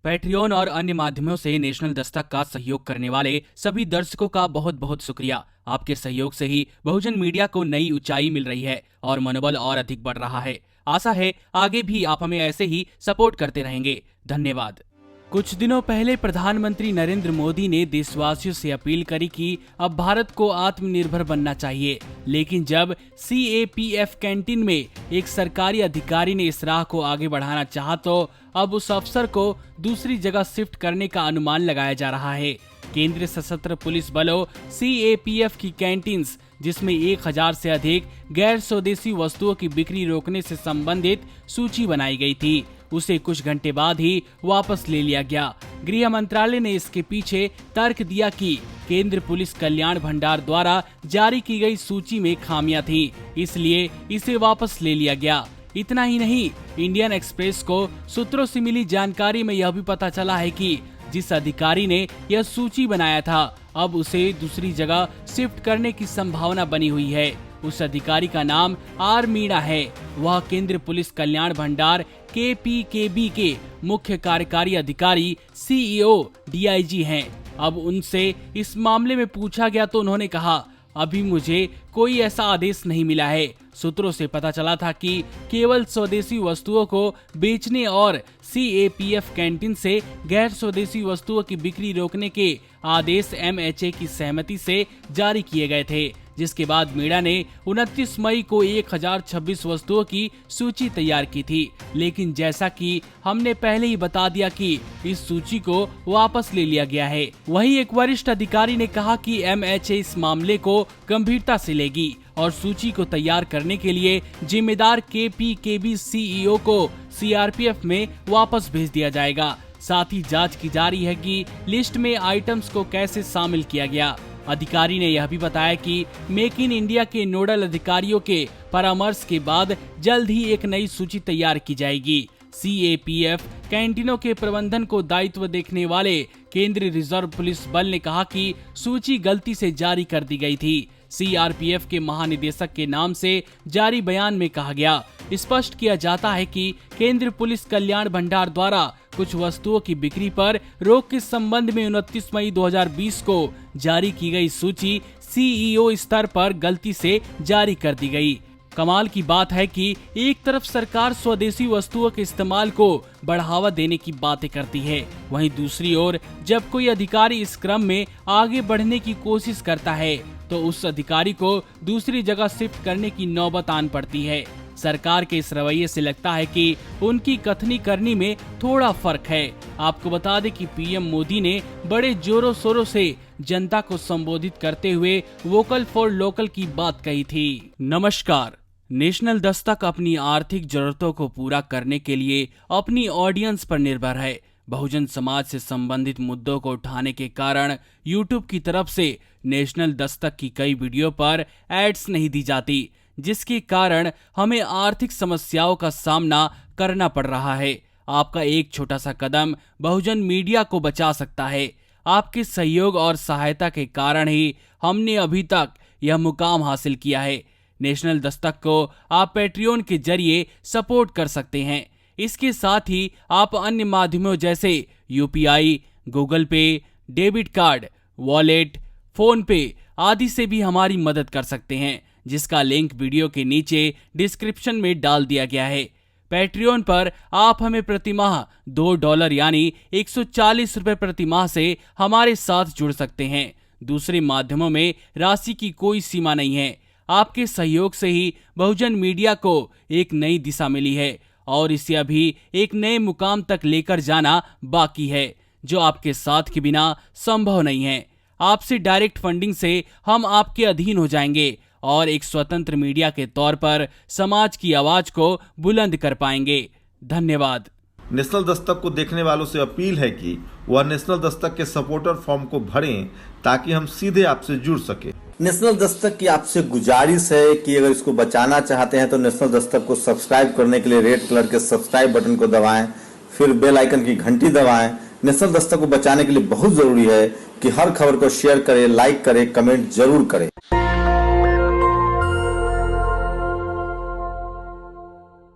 Patreon और अन्य माध्यमों से नेशनल दस्तक का सहयोग करने वाले सभी दर्शकों का बहुत बहुत शुक्रिया। आपके सहयोग से ही बहुजन मीडिया को नई ऊंचाई मिल रही है और मनोबल और अधिक बढ़ रहा है। आशा है आगे भी आप हमें ऐसे ही सपोर्ट करते रहेंगे। धन्यवाद। कुछ दिनों पहले प्रधानमंत्री नरेंद्र मोदी ने देशवासियों से अपील करी कि अब भारत को आत्मनिर्भर बनना चाहिए, लेकिन जब CAPF कैंटीन में एक सरकारी अधिकारी ने इस राह को आगे बढ़ाना चाहा तो अब उस अफसर को दूसरी जगह शिफ्ट करने का अनुमान लगाया जा रहा है। केंद्रीय सशस्त्र पुलिस बलों CAPF की कैंटीन्स, जिसमें 1000 से अधिक गैर स्वदेशी वस्तुओं की बिक्री रोकने से संबंधित सूची बनाई गई थी, उसे कुछ घंटे बाद ही वापस ले लिया गया। गृह मंत्रालय ने इसके पीछे तर्क दिया कि केंद्र पुलिस कल्याण भंडार द्वारा जारी की गई सूची में खामियां थी, इसलिए इसे वापस ले लिया गया। इतना ही नहीं, इंडियन एक्सप्रेस को सूत्रों से मिली जानकारी में यह भी पता चला है कि जिस अधिकारी ने यह सूची बनाया था, अब उसे दूसरी जगह शिफ्ट करने की संभावना बनी हुई है। उस अधिकारी का नाम R मीणा है। वह केंद्र पुलिस कल्याण भंडार KPKB के मुख्य कार्यकारी अधिकारी CEO DIG हैं। अब उनसे इस मामले में पूछा गया तो उन्होंने कहा, अभी मुझे कोई ऐसा आदेश नहीं मिला है। सूत्रों से पता चला था कि केवल स्वदेशी वस्तुओं को बेचने और CAPF कैंटीन से गैर स्वदेशी वस्तुओं की बिक्री रोकने के आदेश MHA की सहमति से जारी किए गए थे, जिसके बाद मीणा ने 29 मई को 1026 वस्तुओं की सूची तैयार की थी। लेकिन जैसा कि हमने पहले ही बता दिया कि इस सूची को वापस ले लिया गया है। वहीं एक वरिष्ठ अधिकारी ने कहा कि MHA इस मामले को गंभीरता से लेगी और सूची को तैयार करने के लिए जिम्मेदार KPKB CEO को CRPF में वापस भेज दिया जाएगा। साथ ही जांच की जा रही है कि लिस्ट में आइटम्स को कैसे शामिल किया गया। अधिकारी ने यह भी बताया कि मेक इन इंडिया के नोडल अधिकारियों के परामर्श के बाद जल्द ही एक नई सूची तैयार की जाएगी। CAPF कैंटीनों के प्रबंधन को दायित्व देखने वाले केंद्रीय रिजर्व पुलिस बल ने कहा कि सूची गलती से जारी कर दी गई थी। CRPF के महानिदेशक के नाम से जारी बयान में कहा गया, स्पष्ट किया जाता है कि केंद्र पुलिस कल्याण भंडार द्वारा कुछ वस्तुओं की बिक्री पर रोक के संबंध में 29 मई 2020 को जारी की गई सूची CEO स्तर पर गलती से जारी कर दी गई। कमाल की बात है कि एक तरफ सरकार स्वदेशी वस्तुओं के इस्तेमाल को बढ़ावा देने की बातें करती है, वहीं दूसरी ओर जब कोई अधिकारी इस क्रम में आगे बढ़ने की कोशिश करता है तो उस अधिकारी को दूसरी जगह शिफ्ट करने की नौबत आन पड़ती है। सरकार के इस रवैये से लगता है कि उनकी कथनी करनी में थोड़ा फर्क है। आपको बता दें कि PM मोदी ने बड़े जोरों शोरों से जनता को संबोधित करते हुए वोकल फॉर लोकल की बात कही थी। नमस्कार। नेशनल दस्तक अपनी आर्थिक जरूरतों को पूरा करने के लिए अपनी ऑडियंस पर निर्भर है। बहुजन समाज से संबंधित मुद्दों को उठाने के कारण YouTube की तरफ से नेशनल दस्तक की कई वीडियो पर एड्स नहीं दी जाती, जिसके कारण हमें आर्थिक समस्याओं का सामना करना पड़ रहा है। आपका एक छोटा सा कदम बहुजन मीडिया को बचा सकता है। आपके सहयोग और सहायता के कारण ही हमने अभी तक यह मुकाम हासिल किया है। नेशनल दस्तक को आप पैट्रियन के जरिए सपोर्ट कर सकते हैं। इसके साथ ही आप अन्य माध्यमों जैसे UPI, गूगल पे, डेबिट कार्ड, वॉलेट, फोन पे आदि से भी हमारी मदद कर सकते हैं, जिसका लिंक वीडियो के नीचे डिस्क्रिप्शन में डाल दिया गया है। पैट्रियन पर आप हमें प्रतिमाह $2 यानी 140 रुपए प्रतिमाह से हमारे साथ जुड़ सकते हैं। दूसरे माध्यमों में राशि की कोई सीमा नहीं है। आपके सहयोग से ही बहुजन मीडिया को एक नई दिशा मिली है और इसे अभी एक नए मुकाम तक लेकर जाना बाकी है, जो आपके साथ के बिना संभव नहीं है। आपसे डायरेक्ट फंडिंग से हम आपके अधीन हो जाएंगे और एक स्वतंत्र मीडिया के तौर पर समाज की आवाज को बुलंद कर पाएंगे। धन्यवाद। नेशनल दस्तक को देखने वालों से अपील है कि वह नेशनल दस्तक के सपोर्टर फॉर्म को भरें ताकि हम सीधे आपसे जुड़ सके। नेशनल दस्तक की आपसे गुजारिश है कि अगर इसको बचाना चाहते हैं तो नेशनल दस्तक को सब्सक्राइब करने के लिए रेड कलर के सब्सक्राइब बटन को दबाएं, फिर बेल आइकन की घंटी दबाएं। नेशनल दस्तक को बचाने के लिए बहुत जरूरी है कि हर खबर को शेयर करें, लाइक करें, कमेंट जरूर करें।